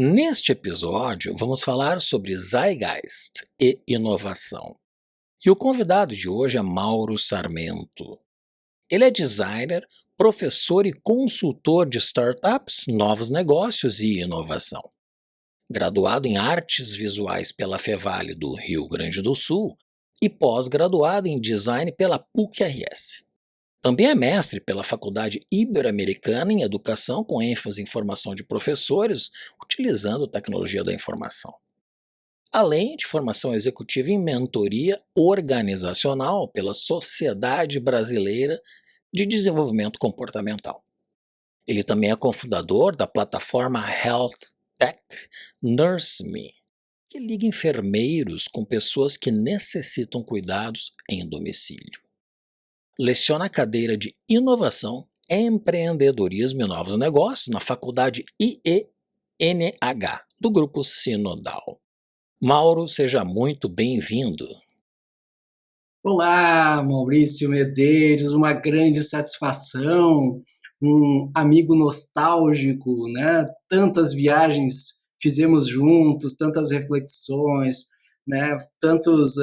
Neste episódio, vamos falar sobre Zeitgeist e inovação. E o convidado de hoje é Mauro Sarmento. Ele é designer, professor e consultor de startups, novos negócios e inovação. Graduado em artes visuais pela Fevale do Rio Grande do Sul e pós-graduado em design pela PUC-RS. Também é mestre pela Faculdade Ibero-Americana em Educação, com ênfase em formação de professores, utilizando tecnologia da informação. Além de formação executiva em mentoria organizacional pela Sociedade Brasileira de Desenvolvimento Comportamental. Ele também é cofundador da plataforma Health Tech NurseMe, que liga enfermeiros com pessoas que necessitam cuidados em domicílio. Leciona a cadeira de Inovação, Empreendedorismo e Novos Negócios na Faculdade IENH, do Grupo Sinodal. Mauro, seja muito bem-vindo. Olá, Maurício Medeiros, uma grande satisfação, um amigo nostálgico, né? Tantas viagens fizemos juntos, tantas reflexões, né? Tantos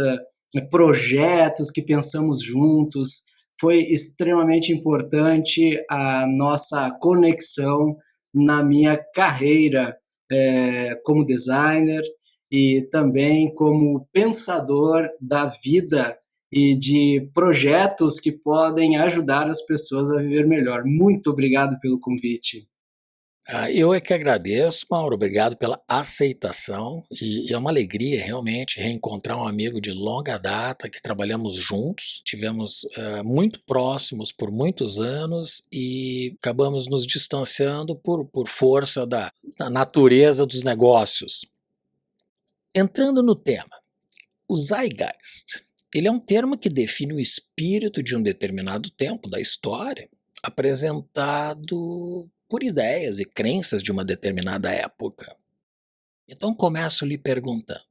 projetos que pensamos juntos. Foi extremamente importante a nossa conexão na minha carreira como designer e também como pensador da vida e de projetos que podem ajudar as pessoas a viver melhor. Muito obrigado pelo convite. Eu é que agradeço, Mauro, obrigado pela aceitação e é uma alegria realmente reencontrar um amigo de longa data que trabalhamos juntos, tivemos muito próximos por muitos anos e acabamos nos distanciando por força da natureza dos negócios. Entrando no tema, o Zeitgeist, ele é um termo que define o espírito de um determinado tempo da história, apresentado por ideias e crenças de uma determinada época. Então começo lhe perguntando,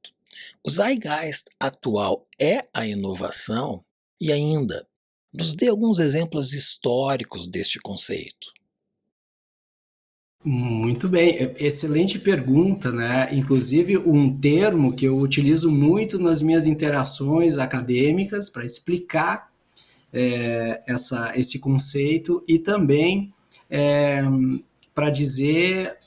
o Zeitgeist atual é a inovação? E ainda, nos dê alguns exemplos históricos deste conceito. Muito bem, excelente pergunta, né? Inclusive um termo que eu utilizo muito nas minhas interações acadêmicas para explicar esse conceito e também para dizer,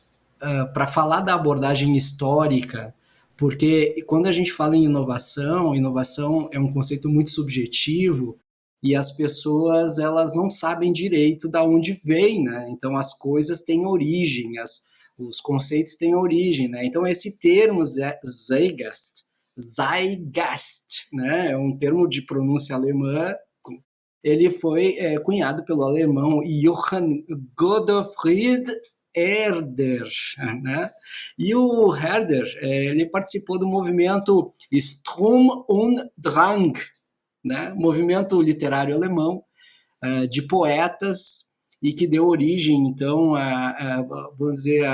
para falar da abordagem histórica, porque quando a gente fala em inovação, inovação é um conceito muito subjetivo e as pessoas elas não sabem direito da onde vem, né? Então as coisas têm origem, os conceitos têm origem, né? Então esse termo Zeitgeist, né? É um termo de pronúncia alemã. Ele foi cunhado pelo alemão Johann Godofried Herder, né? E o Herder, ele participou do movimento Sturm und Drang, né? Movimento literário alemão de poetas e que deu origem, então, vamos dizer,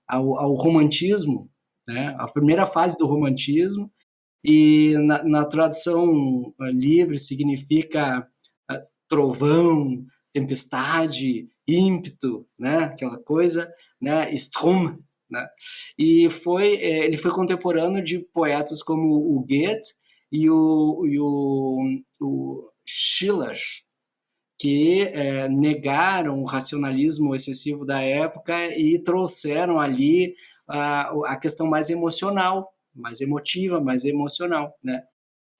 ao romantismo, né? A primeira fase do romantismo, e na tradução livre significa trovão, tempestade, ímpeto, né? Aquela coisa, né? Strom, né? E ele foi contemporâneo de poetas como o Goethe e o Schiller, que negaram o racionalismo excessivo da época e trouxeram ali a questão mais emocional, mais emotiva, mais emocional, né?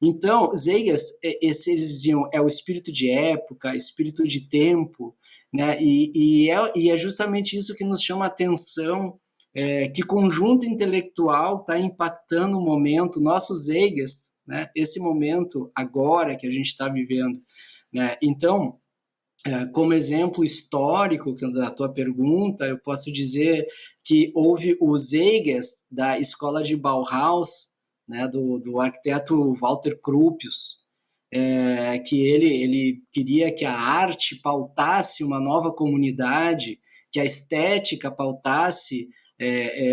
Então, Zeitgeist, eles diziam, é o espírito de época, espírito de tempo, né? E é justamente isso que nos chama a atenção, que conjunto intelectual está impactando o momento, nosso Zeitgeist, né? Esse momento agora que a gente está vivendo, né? Então, como exemplo histórico da tua pergunta, eu posso dizer que houve o Zeitgeist da escola de Bauhaus, né, do arquiteto Walter Gropius, que ele queria que a arte pautasse uma nova comunidade, que a estética pautasse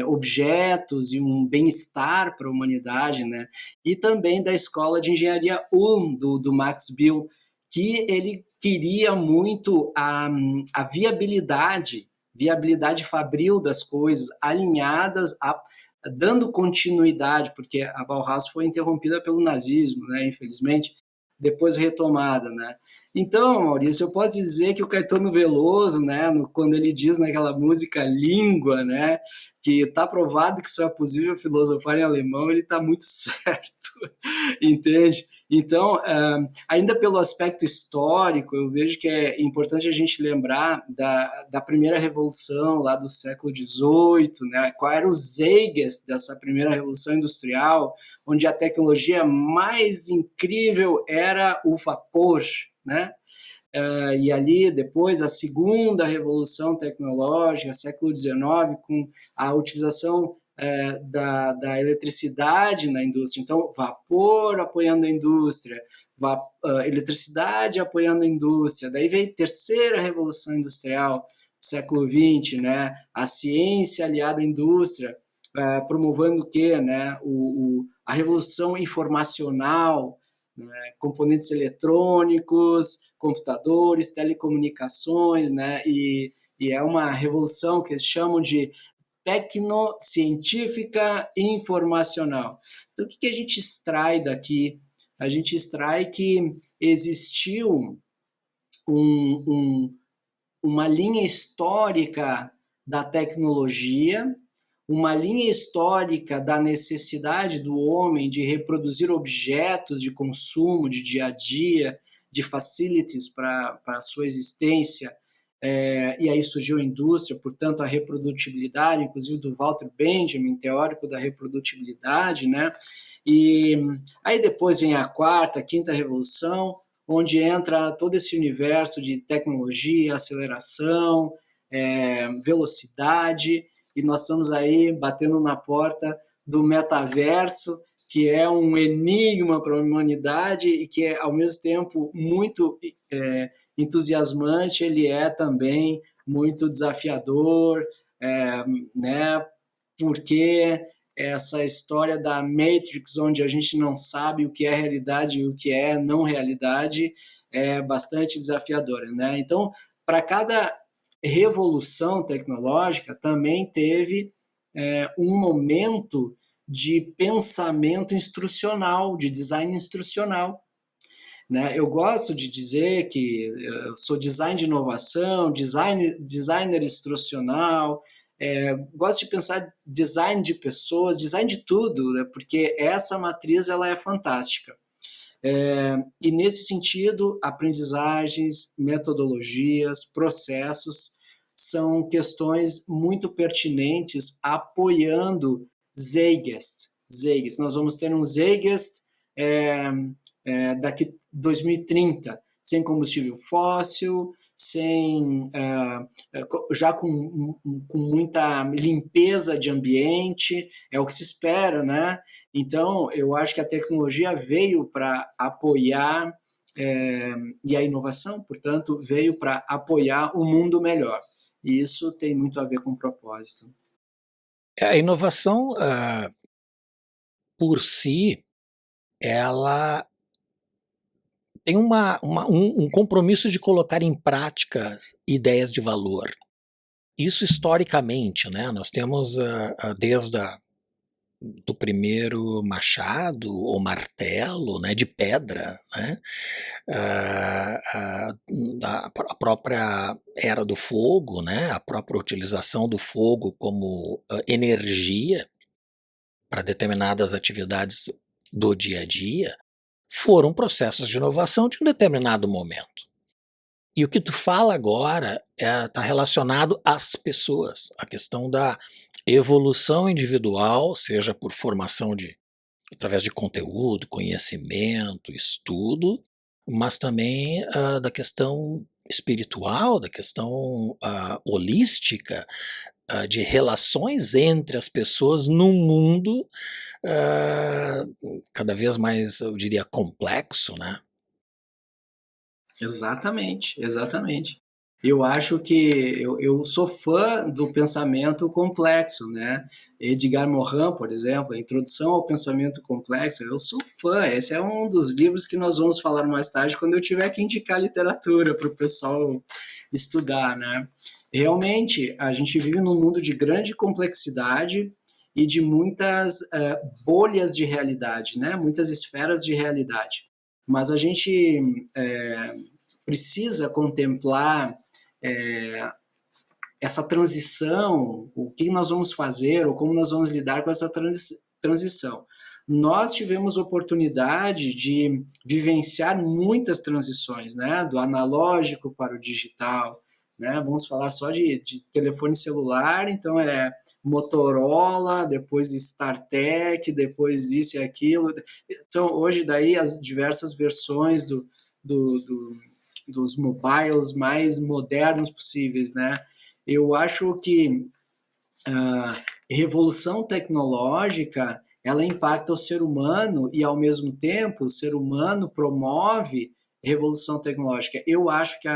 objetos e um bem-estar para a humanidade, né? E também da escola de engenharia Ulm, do Max Bill, que ele queria muito a viabilidade viabilidade fabril das coisas, alinhadas, dando continuidade, porque a Bauhaus foi interrompida pelo nazismo, né, infelizmente, depois retomada, né. Então, Maurício, eu posso dizer que o Caetano Veloso, né, quando ele diz naquela música Língua, né, que está provado que só é possível filosofar em alemão, ele está muito certo, entende? Então, ainda pelo aspecto histórico, eu vejo que é importante a gente lembrar da primeira revolução lá do século XVIII, né? Qual era o Zeitgeist dessa primeira revolução industrial, onde a tecnologia mais incrível era o vapor, né? E ali depois a segunda revolução tecnológica, século XIX, com a utilização da eletricidade na indústria. Então, vapor apoiando a indústria, eletricidade apoiando a indústria. Daí veio a terceira revolução industrial, século XX, né? A ciência aliada à indústria, promovendo o quê? Né? A revolução informacional, né? Componentes eletrônicos, computadores, telecomunicações, né? E é uma revolução que eles chamam de tecnocientífica informacional. Então, o que a gente extrai daqui? A gente extrai que existiu uma linha histórica da tecnologia, uma linha histórica da necessidade do homem de reproduzir objetos de consumo, de dia a dia, de facilities para a sua existência, e aí surgiu a indústria, portanto, a reprodutibilidade, inclusive do Walter Benjamin, teórico da reprodutibilidade, né? E aí depois vem a quarta, a quinta revolução, onde entra todo esse universo de tecnologia, aceleração, velocidade, e nós estamos aí batendo na porta do metaverso, que é um enigma para a humanidade e que é, ao mesmo tempo, muito entusiasmante, ele é também muito desafiador, né? Porque essa história da Matrix, onde a gente não sabe o que é realidade e o que é não realidade, é bastante desafiadora, né? Então, para cada revolução tecnológica, também teve um momento de pensamento instrucional, de design instrucional, né? Eu gosto de dizer que eu sou design de inovação, designer instrucional, gosto de pensar design de pessoas, design de tudo, né? Porque essa matriz ela é fantástica. E nesse sentido, aprendizagens, metodologias, processos são questões muito pertinentes apoiando Zeitgeist. Nós vamos ter um Zeitgeist daqui 2030, sem combustível fóssil, já com muita limpeza de ambiente, é o que se espera, né? Então, eu acho que a tecnologia veio para apoiar, e a inovação, portanto, veio para apoiar o mundo melhor. E isso tem muito a ver com propósito. A inovação, por si, ela tem um compromisso de colocar em prática ideias de valor. Isso historicamente, né? Nós temos desde do primeiro machado ou martelo, né, de pedra, né, a própria era do fogo, né, a própria utilização do fogo como energia para determinadas atividades do dia a dia, foram processos de inovação de um determinado momento. E o que tu fala agora está relacionado às pessoas, a questão da evolução individual, seja por formação através de conteúdo, conhecimento, estudo, mas também da questão espiritual, da questão holística, de relações entre as pessoas num mundo cada vez mais, eu diria, complexo, né? Exatamente, exatamente. Eu acho que eu sou fã do pensamento complexo, né? Edgar Morin, por exemplo, a Introdução ao Pensamento Complexo, eu sou fã. Esse é um dos livros que nós vamos falar mais tarde, quando eu tiver que indicar literatura para o pessoal estudar, né? Realmente, a gente vive num mundo de grande complexidade e de muitas bolhas de realidade, né? Muitas esferas de realidade. Mas a gente precisa contemplar é, essa transição, o que nós vamos fazer ou como nós vamos lidar com essa transição. Nós tivemos oportunidade de vivenciar muitas transições, né? Do analógico para o digital, né? Vamos falar só de telefone celular, então é Motorola, depois StarTech, depois isso e aquilo. Então, hoje daí as diversas versões do, do, dos mobiles mais modernos possíveis, né? Eu acho que a revolução tecnológica ela impacta o ser humano e, ao mesmo tempo, o ser humano promove revolução tecnológica. Eu acho que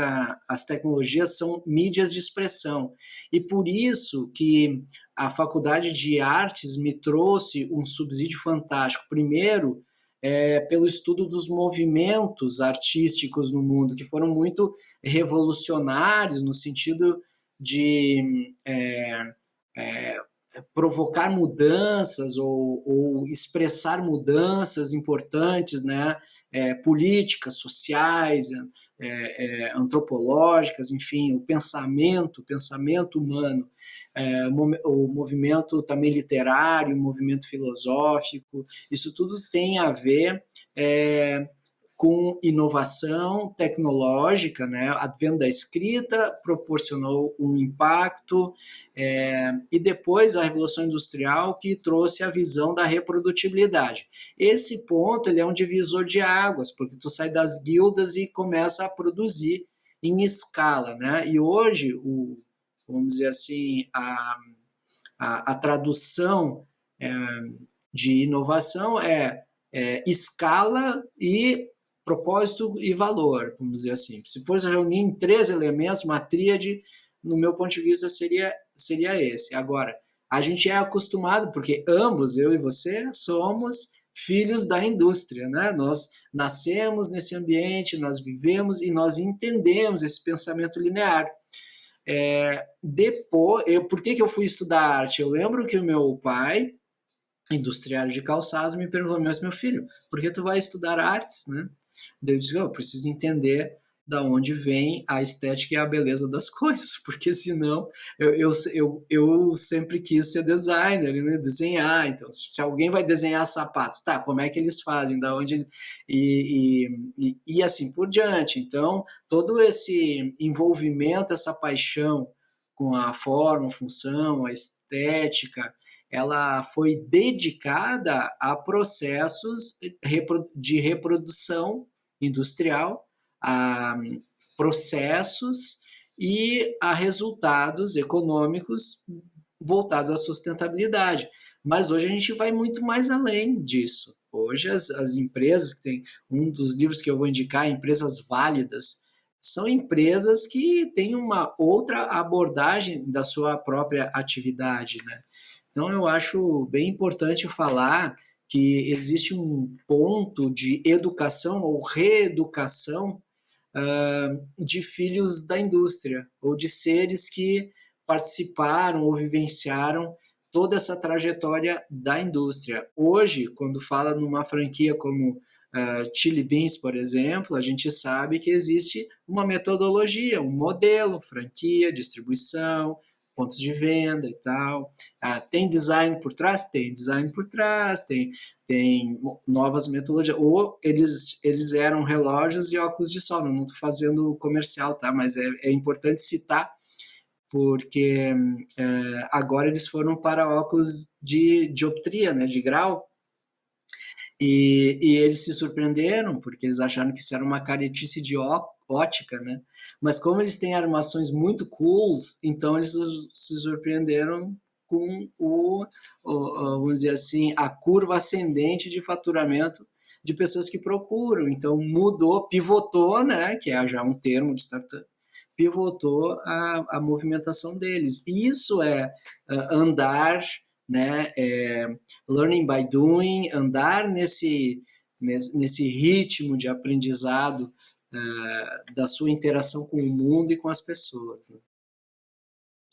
as tecnologias são mídias de expressão e por isso que a Faculdade de Artes me trouxe um subsídio fantástico. Primeiro, pelo estudo dos movimentos artísticos no mundo, que foram muito revolucionários no sentido de é, provocar mudanças ou expressar mudanças importantes, né? Políticas, sociais, antropológicas, enfim, o pensamento humano, o movimento também literário, o movimento filosófico, isso tudo tem a ver com inovação tecnológica, né? O advento da escrita proporcionou um impacto, e depois a Revolução Industrial que trouxe a visão da reprodutibilidade. Esse ponto ele é um divisor de águas, porque tu sai das guildas e começa a produzir em escala, né? E hoje, vamos dizer assim, a tradução de inovação é escala e propósito e valor, vamos dizer assim. Se fosse reunir em 3 elementos, uma tríade, no meu ponto de vista, seria esse. Agora, a gente é acostumado, porque ambos, eu e você, somos filhos da indústria, né? Nós nascemos nesse ambiente, nós vivemos e nós entendemos esse pensamento linear. Por que eu fui estudar arte? Eu lembro que o meu pai, industriário de calçados, me perguntou: mas meu filho, por que tu vai estudar artes, né? Daí eu disse: eu preciso entender da onde vem a estética e a beleza das coisas, porque senão eu sempre quis ser designer, né? Desenhar. Então, se alguém vai desenhar sapato, tá, como é que eles fazem, da onde e assim por diante. Então, todo esse envolvimento, essa paixão com a forma, a função, a estética, ela foi dedicada a processos de reprodução industrial, a processos e a resultados econômicos voltados à sustentabilidade. Mas hoje a gente vai muito mais além disso. Hoje as empresas, que tem um dos livros que eu vou indicar, Empresas Válidas, são empresas que têm uma outra abordagem da sua própria atividade, né? Então, eu acho bem importante falar que existe um ponto de educação ou reeducação de filhos da indústria, ou de seres que participaram ou vivenciaram toda essa trajetória da indústria. Hoje, quando fala numa franquia como Chili Beans, por exemplo, a gente sabe que existe uma metodologia, um modelo, franquia, distribuição, pontos de venda e tal. Tem design por trás? Tem design por trás, tem novas metodologias. Ou eles eram relógios e óculos de sol. Não estou fazendo comercial, tá? Mas é importante citar, porque agora eles foram para óculos de dioptria, né, de grau, e eles se surpreenderam, porque eles acharam que isso era uma caretice de ótica, né? Mas como eles têm armações muito cools, então eles se surpreenderam com vamos dizer assim, a curva ascendente de faturamento de pessoas que procuram. Então mudou, pivotou, né? Que é já um termo de startup, pivotou a movimentação deles. Isso é andar, né? Learning by doing, andar nesse ritmo de aprendizado da sua interação com o mundo e com as pessoas, né?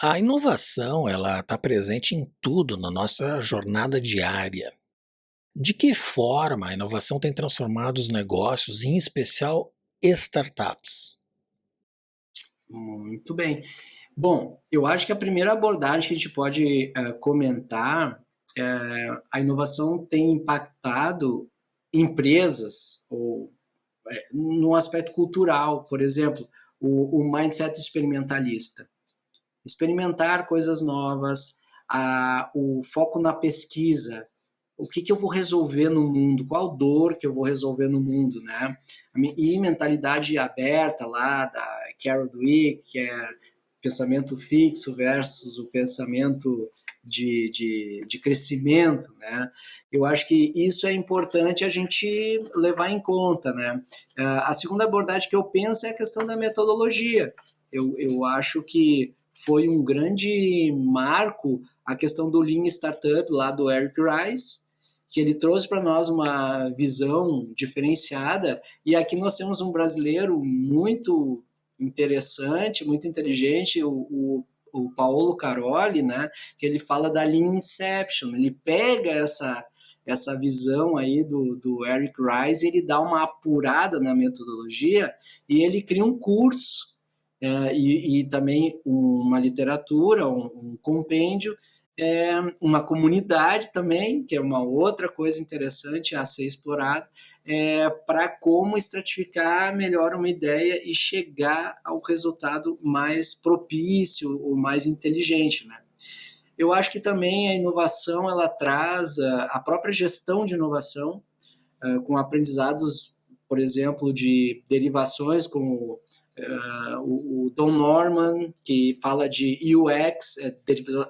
A inovação, ela está presente em tudo na nossa jornada diária. De que forma a inovação tem transformado os negócios, em especial startups? Muito bem. Bom, eu acho que a primeira abordagem que a gente pode comentar a inovação tem impactado empresas ou no aspecto cultural, por exemplo, o mindset experimentalista. Experimentar coisas novas, o foco na pesquisa, o que eu vou resolver no mundo, qual dor que eu vou resolver no mundo, né? E mentalidade aberta lá da Carol Dweck, que é pensamento fixo versus o pensamento de crescimento, né? Eu acho que isso é importante a gente levar em conta, né? A segunda abordagem que eu penso é a questão da metodologia. Eu acho que foi um grande marco a questão do Lean Startup lá do Eric Rice, que ele trouxe para nós uma visão diferenciada, e aqui nós temos um brasileiro muito interessante, muito inteligente, o Paulo Caroli, né, que ele fala da Lean Inception, ele pega essa visão aí do Eric Rice, ele dá uma apurada na metodologia e ele cria um curso e também uma literatura, um compêndio, uma comunidade também, que é uma outra coisa interessante a ser explorada, para como estratificar melhor uma ideia e chegar ao resultado mais propício ou mais inteligente, né? Eu acho que também a inovação ela traz a própria gestão de inovação com aprendizados, por exemplo, de derivações como o Don Norman, que fala de UX,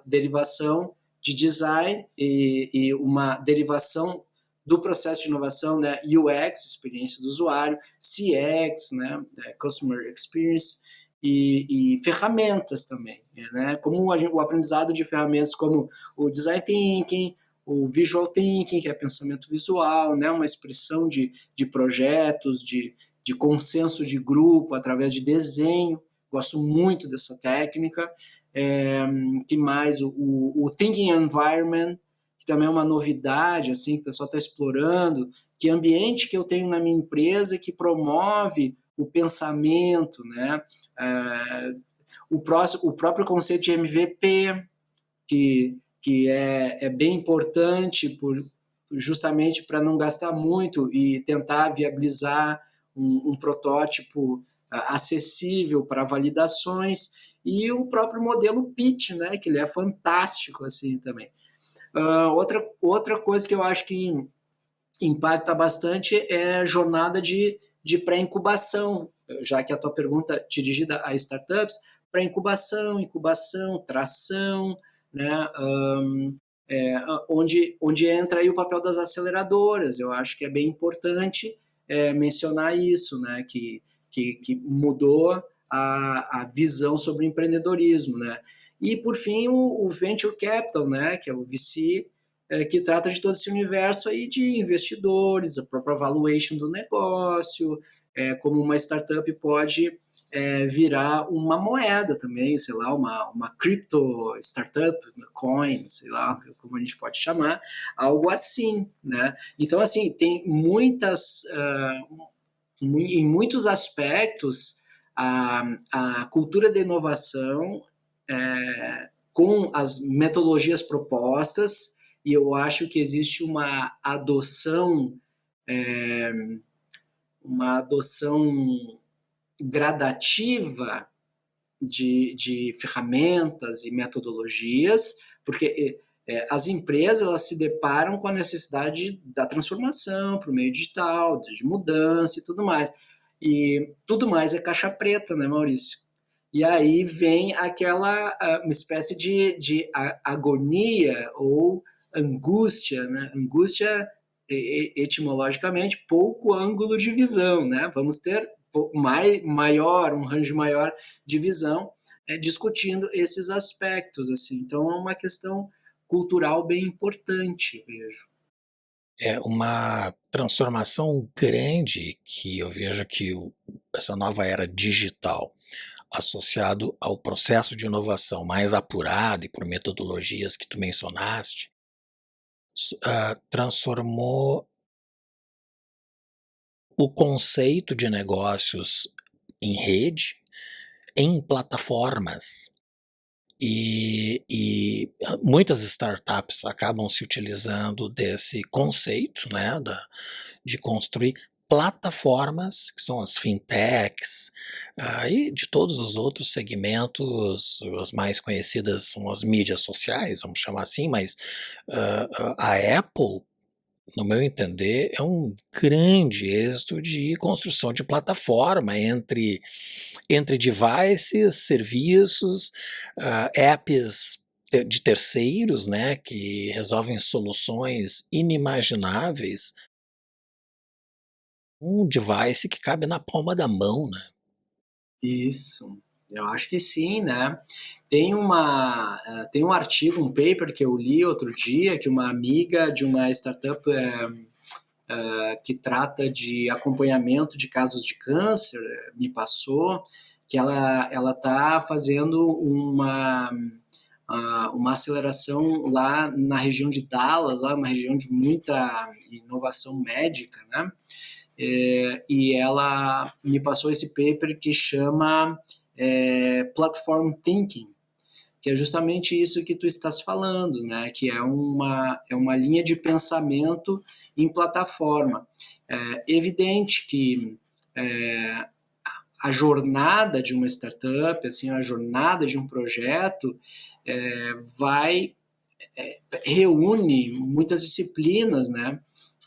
derivação de design, e uma derivação do processo de inovação, né? UX, experiência do usuário, CX, né? Customer Experience, e ferramentas também, né? Como o aprendizado de ferramentas como o Design Thinking, o Visual Thinking, que é pensamento visual, né? Uma expressão de projetos, de consenso de grupo através de desenho. Gosto muito dessa técnica. Que mais? O Thinking Environment, que também é uma novidade, assim, que o pessoal está explorando. Que ambiente que eu tenho na minha empresa que promove o pensamento, né? O próprio conceito de MVP, que é bem importante justamente para não gastar muito e tentar viabilizar um protótipo acessível para validações, e o próprio modelo pitch, né, que ele é fantástico assim também. Outra coisa que eu acho que impacta bastante é a jornada de pré-incubação, já que a tua pergunta dirigida a startups, pré-incubação, incubação, tração, né? Onde entra aí o papel das aceleradoras. Eu acho que é bem importante mencionar isso, né? Que mudou a visão sobre o empreendedorismo, né? E, por fim, o Venture Capital, né? Que é o VC, que trata de todo esse universo aí de investidores, a própria valuation do negócio, como uma startup pode virar uma moeda também, sei lá, uma crypto startup, uma coin, sei lá, como a gente pode chamar, algo assim, né? Então, assim, tem em muitos aspectos, a cultura de inovação com as metodologias propostas, e eu acho que existe uma adoção gradativa de ferramentas e metodologias, porque as empresas elas se deparam com a necessidade da transformação para o meio digital, de mudança e tudo mais. E tudo mais é caixa preta, né, Maurício? E aí vem aquela uma espécie de agonia ou angústia, né? Angústia, etimologicamente, pouco ângulo de visão, né? Vamos ter um range maior de visão discutindo esses aspectos, assim. Então, é uma questão cultural bem importante, vejo. É uma transformação grande que eu vejo que essa nova era digital associado ao processo de inovação mais apurado e por metodologias que tu mencionaste, transformou o conceito de negócios em rede em plataformas. E muitas startups acabam se utilizando desse conceito, né, de construir plataformas, que são as fintechs, e de todos os outros segmentos. As mais conhecidas são as mídias sociais, vamos chamar assim, mas a Apple, no meu entender, é um grande êxito de construção de plataforma entre devices, serviços, apps de terceiros, né, que resolvem soluções inimagináveis. Um device que cabe na palma da mão, né. Isso, eu acho que sim, né. Tem um artigo, um paper que eu li outro dia, que uma amiga de uma startup, que trata de acompanhamento de casos de câncer, me passou, que ela está fazendo uma aceleração lá na região de Dallas, lá uma região de muita inovação médica, né? E ela me passou esse paper que chama Platform Thinking, que é justamente isso que tu estás falando, né? Que é uma linha de pensamento em plataforma. É evidente que a jornada de uma startup, assim, a jornada de um projeto reúne muitas disciplinas, né?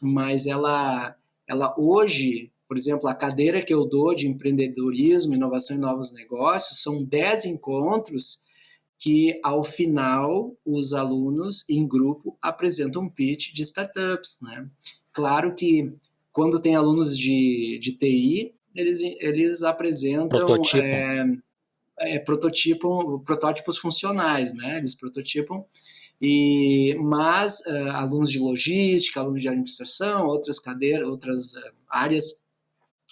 Mas ela hoje, por exemplo, a cadeira que eu dou de empreendedorismo, inovação e novos negócios, são 10 encontros que, ao final, os alunos, em grupo, apresentam um pitch de startups, né? Claro que, quando tem alunos de TI, eles apresentam Prototipam. protótipos funcionais, né? Eles prototipam, mas alunos de logística, alunos de administração, outras áreas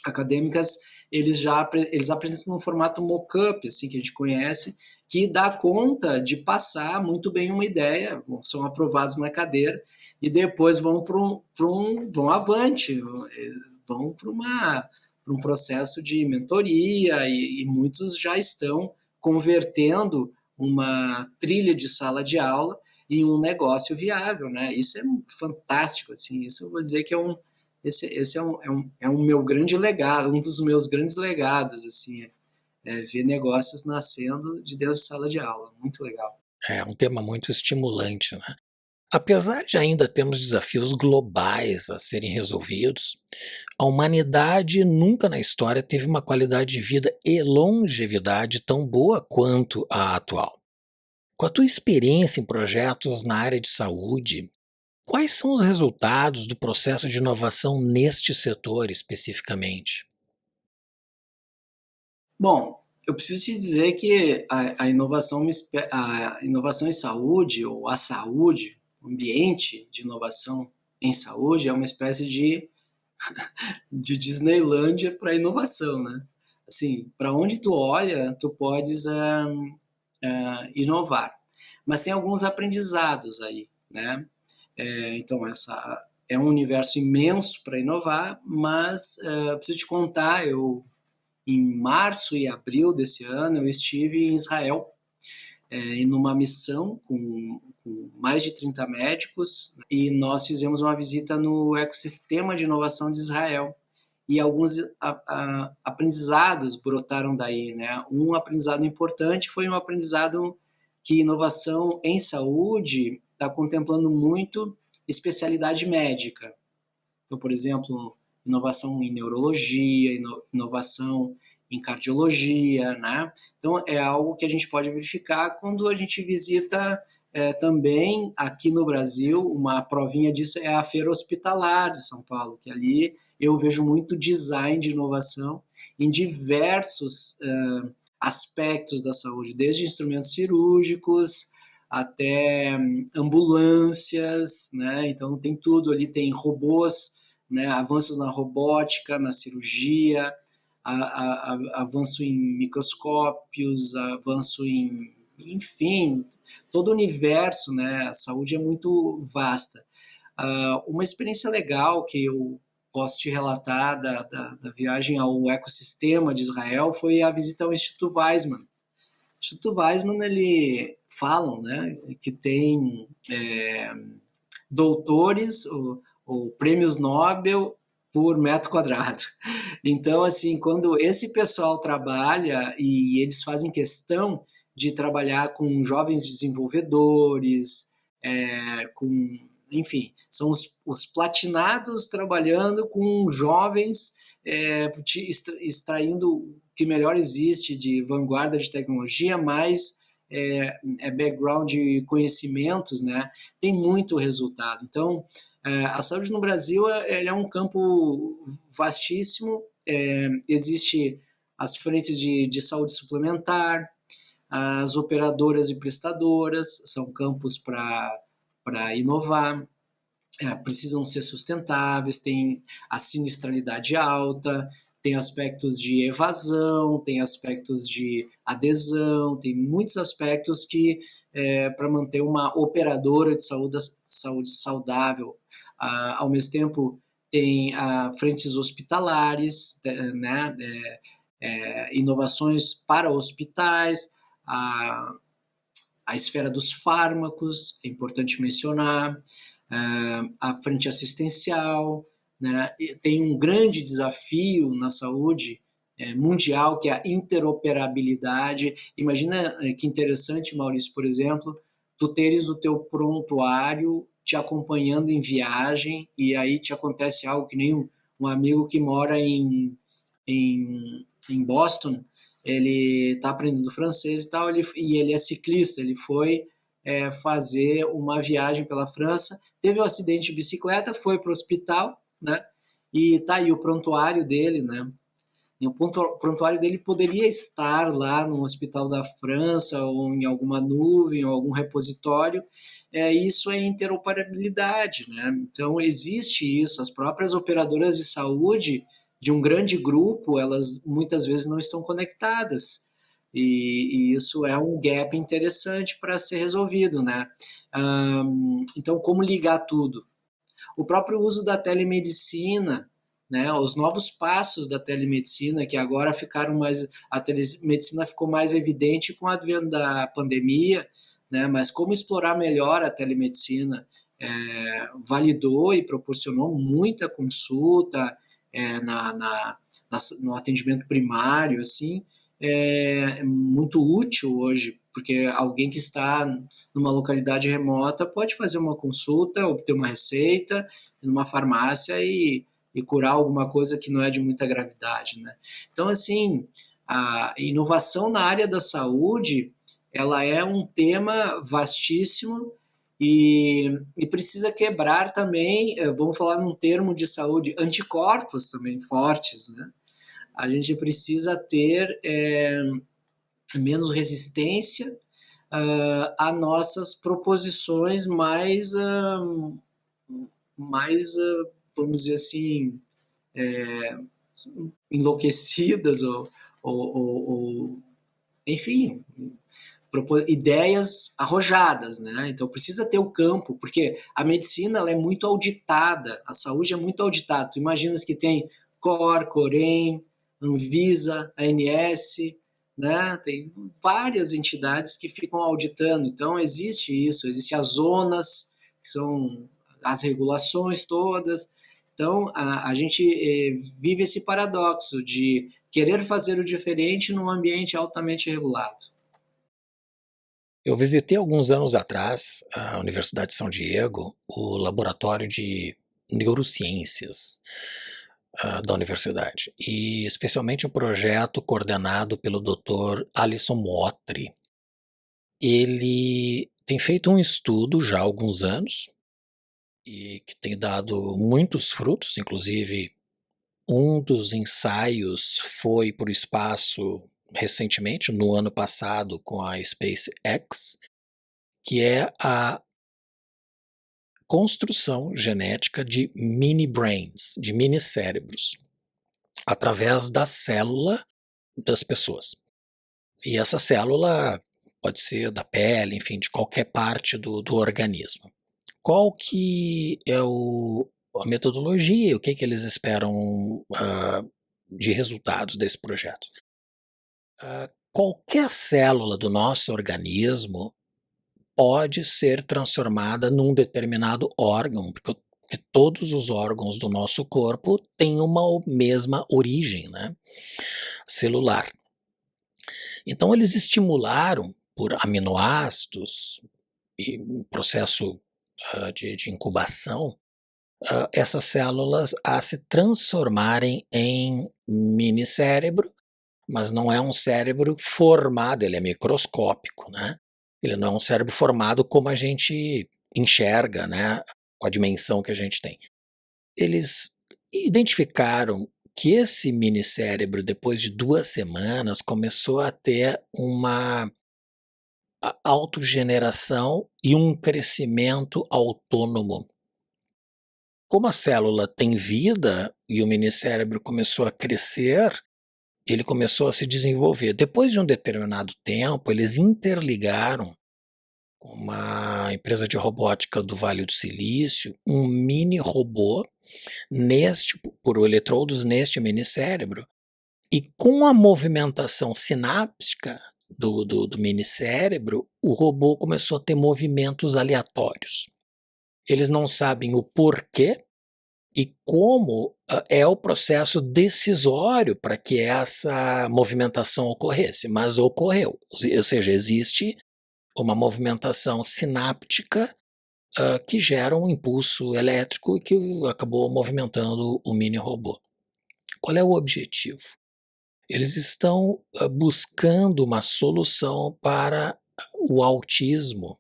acadêmicas, eles apresentam um formato mock-up, assim, que a gente conhece, que dá conta de passar muito bem uma ideia, são aprovados na cadeira e depois vão avante, vão para um processo de mentoria e muitos já estão convertendo uma trilha de sala de aula em um negócio viável, né? Isso é fantástico, assim, isso eu vou dizer que esse é um meu grande legado, um dos meus grandes legados, assim, ver negócios nascendo de dentro de sala de aula. Muito legal. É um tema muito estimulante, né. Apesar de ainda termos desafios globais a serem resolvidos, a humanidade nunca na história teve uma qualidade de vida e longevidade tão boa quanto a atual. Com a tua experiência em projetos na área de saúde, quais são os resultados do processo de inovação neste setor especificamente? Bom, eu preciso te dizer que a inovação em saúde, ou a saúde, o ambiente de inovação em saúde, é uma espécie de Disneylândia para a inovação, né? Assim, para onde tu olha, tu podes inovar. Mas tem alguns aprendizados aí, né? Então, essa é um universo imenso para inovar, mas preciso te contar, em março e abril desse ano, eu estive em Israel, em uma missão com mais de 30 médicos, e nós fizemos uma visita no ecossistema de inovação de Israel. E alguns aprendizados brotaram daí, né? Um aprendizado importante foi um aprendizado que inovação em saúde está contemplando muito especialidade médica. Então, por exemplo, inovação em neurologia, inovação em cardiologia, né? Então, é algo que a gente pode verificar quando a gente visita também, aqui no Brasil, uma provinha disso é a Feira Hospitalar de São Paulo, que ali eu vejo muito design de inovação em diversos aspectos da saúde, desde instrumentos cirúrgicos até ambulâncias, né? Então tem tudo ali, tem robôs, né? Avanços na robótica, na cirurgia, avanço em microscópios, avanço em, enfim, todo o universo, né? A saúde é muito vasta. Uma experiência legal que eu posso te relatar da viagem ao ecossistema de Israel foi a visita ao Instituto Weizmann. O Instituto Weizmann, ele falam, né, que tem doutores ou prêmios Nobel por metro quadrado. Então, assim, quando esse pessoal trabalha e eles fazem questão de trabalhar com jovens desenvolvedores, com, enfim, são os platinados trabalhando com jovens, extraindo o que melhor existe de vanguarda de tecnologia, mais background de conhecimentos, né? Tem muito resultado. Então, a saúde no Brasil é um campo vastíssimo. Existe as frentes de saúde suplementar, as operadoras e prestadoras, são campos para inovar, precisam ser sustentáveis, tem a sinistralidade alta, tem aspectos de evasão, tem aspectos de adesão, tem muitos aspectos que para manter uma operadora de saúde saudável. Ao mesmo tempo, tem frentes hospitalares, né, inovações para hospitais, a esfera dos fármacos, é importante mencionar, a frente assistencial, né? Tem um grande desafio na saúde mundial, que é a interoperabilidade. Imagina que interessante, Maurício, por exemplo, tu teres o teu prontuário te acompanhando em viagem e aí te acontece algo que nem um amigo que mora em Boston, ele está aprendendo francês e tal, e ele é ciclista, ele foi fazer uma viagem pela França, teve um acidente de bicicleta, foi para o hospital, né? E tá aí o prontuário dele, né? E o prontuário dele poderia estar lá no hospital da França, ou em alguma nuvem, ou algum repositório. Isso é interoperabilidade, né? Então, existe isso. As próprias operadoras de saúde de um grande grupo, elas muitas vezes não estão conectadas. E isso é um gap interessante para ser resolvido, né? Então, como ligar tudo? O próprio uso da telemedicina, né, os novos passos da telemedicina, que agora ficaram mais. A telemedicina ficou mais evidente com o advento da pandemia, né, mas como explorar melhor a telemedicina validou e proporcionou muita consulta no atendimento primário, assim, muito útil hoje, porque alguém que está numa localidade remota pode fazer uma consulta, obter uma receita numa farmácia e curar alguma coisa que não é de muita gravidade, né? Então, assim, a inovação na área da saúde, ela é um tema vastíssimo e precisa quebrar também, vamos falar num termo de saúde, anticorpos também fortes, né? A gente precisa ter menos resistência a nossas proposições mais vamos dizer assim, enlouquecidas ou enfim, ideias arrojadas, né? Então precisa ter o campo, porque a medicina ela é muito auditada, a saúde é muito auditada. Tu imaginas que tem COR, COREM, Anvisa, ANS, né? Tem várias entidades que ficam auditando. Então existe isso, existe as zonas, que são as regulações todas. Então a gente vive esse paradoxo de querer fazer o diferente num ambiente altamente regulado. Eu visitei alguns anos atrás a Universidade de São Diego, o laboratório de neurociências da universidade, e especialmente um projeto coordenado pelo Dr. Alisson Mottri. Ele tem feito um estudo já há alguns anos e que tem dado muitos frutos, inclusive um dos ensaios foi para o espaço recentemente, no ano passado, com a SpaceX, que é a construção genética de mini brains, de mini cérebros. através da célula das pessoas. E essa célula pode ser da pele, enfim, de qualquer parte do organismo. Qual que é a metodologia, o que que eles esperam, de resultados desse projeto? Qualquer célula do nosso organismo pode ser transformada num determinado órgão, porque todos os órgãos do nosso corpo têm uma mesma origem, né, celular. Então eles estimularam por aminoácidos e um processo, de incubação, essas células a se transformarem em mini cérebro, mas não é um cérebro formado, ele é microscópico, né. Ele não é um cérebro formado como a gente enxerga, né, com a dimensão que a gente tem. Eles identificaram que esse mini cérebro, depois de 2 semanas, começou a ter uma autogeneração e um crescimento autônomo. Como a célula tem vida e o mini cérebro começou a crescer, ele começou a se desenvolver. Depois de um determinado tempo, eles interligaram com uma empresa de robótica do Vale do Silício, um mini robô por eletrodos neste mini cérebro, e com a movimentação sináptica do mini cérebro, o robô começou a ter movimentos aleatórios. Eles não sabem o porquê e como é o processo decisório para que essa movimentação ocorresse, mas ocorreu. Ou seja, existe uma movimentação sináptica que gera um impulso elétrico e que acabou movimentando o mini robô. Qual é o objetivo? Eles estão buscando uma solução para o autismo.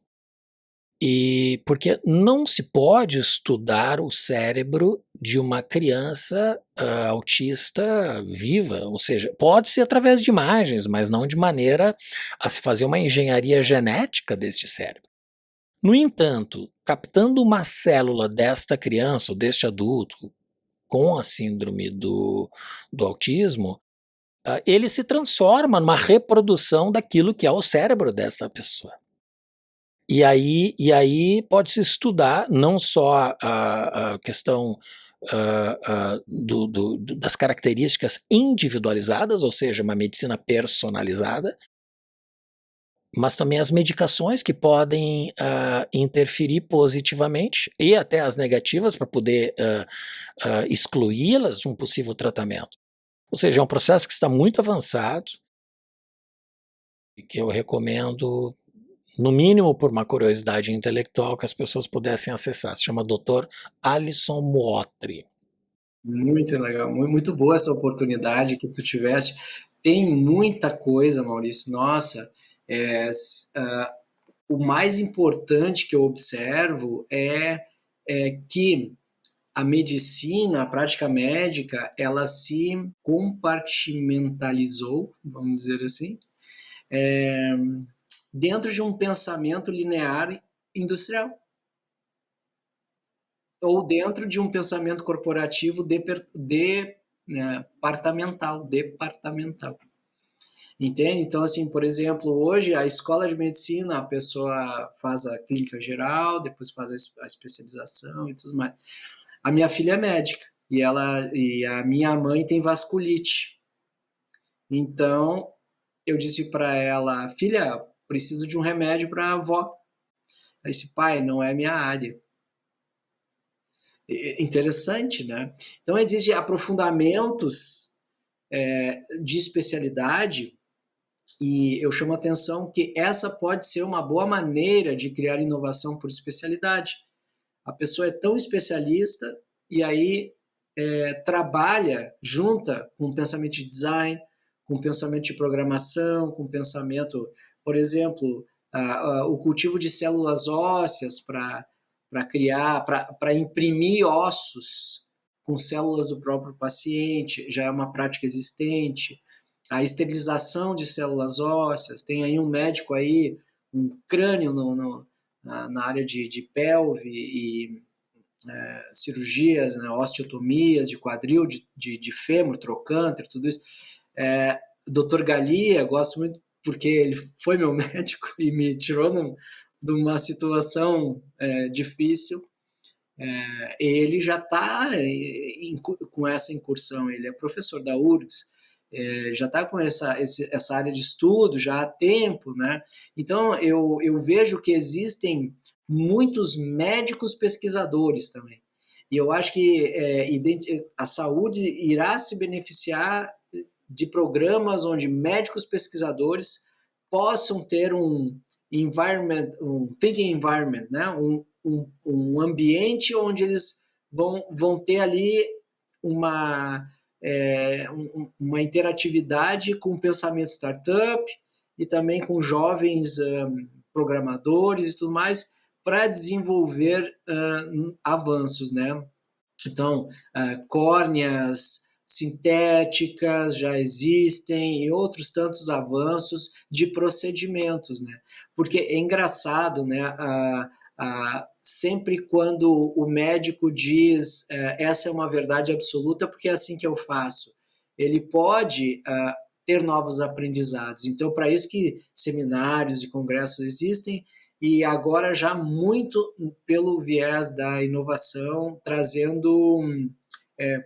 E porque não se pode estudar o cérebro de uma criança autista viva, ou seja, pode-se através de imagens, mas não de maneira a se fazer uma engenharia genética deste cérebro. No entanto, captando uma célula desta criança ou deste adulto com a síndrome do autismo, ele se transforma numa reprodução daquilo que é o cérebro desta pessoa. E aí pode-se estudar não só a questão das características individualizadas, ou seja, uma medicina personalizada, mas também as medicações que podem interferir positivamente e até as negativas para poder excluí-las de um possível tratamento. Ou seja, é um processo que está muito avançado e que eu recomendo, no mínimo por uma curiosidade intelectual, que as pessoas pudessem acessar. Se chama Dr. Alisson Mootri. Muito legal, muito boa essa oportunidade que tu tiveste. Tem muita coisa, Maurício. Nossa, o mais importante que eu observo é que a medicina, a prática médica, ela se compartimentalizou, vamos dizer assim, dentro de um pensamento linear industrial, ou dentro de um pensamento corporativo departamental. Entende? Então, assim, por exemplo, hoje a escola de medicina, a pessoa faz a clínica geral, depois faz a especialização e tudo mais. A minha filha é médica e a minha mãe tem vasculite. Então, eu disse para ela, filha, preciso de um remédio para a avó. Ela disse, pai, não é minha área. Interessante, né? Então, existem aprofundamentos de especialidade e eu chamo a atenção que essa pode ser uma boa maneira de criar inovação por especialidade. A pessoa é tão especialista e aí trabalha, junta com pensamento de design, com pensamento de programação, com pensamento, por exemplo, o cultivo de células ósseas para criar, para imprimir ossos com células do próprio paciente, já é uma prática existente. A esterilização de células ósseas, tem aí um médico aí, um crânio na área de pelve cirurgias, né, osteotomias de quadril, de fêmur, trocânter, tudo isso. Dr. Galia, gosto muito porque ele foi meu médico e me tirou de uma situação difícil. Ele já está com essa incursão, ele é professor da URGS, já está com essa área de estudo já há tempo, né? Então, eu vejo que existem muitos médicos pesquisadores também. E eu acho que a saúde irá se beneficiar de programas onde médicos pesquisadores possam ter um thinking environment, né? Um ambiente onde eles vão ter ali uma interatividade com o pensamento startup e também com jovens programadores e tudo mais para desenvolver avanços, né? Então, córneas sintéticas já existem e outros tantos avanços de procedimentos, né? Porque é engraçado, né? Sempre quando o médico diz essa é uma verdade absoluta porque é assim que eu faço, ele pode ter novos aprendizados. Então, para isso que seminários e congressos existem, e agora já muito pelo viés da inovação, trazendo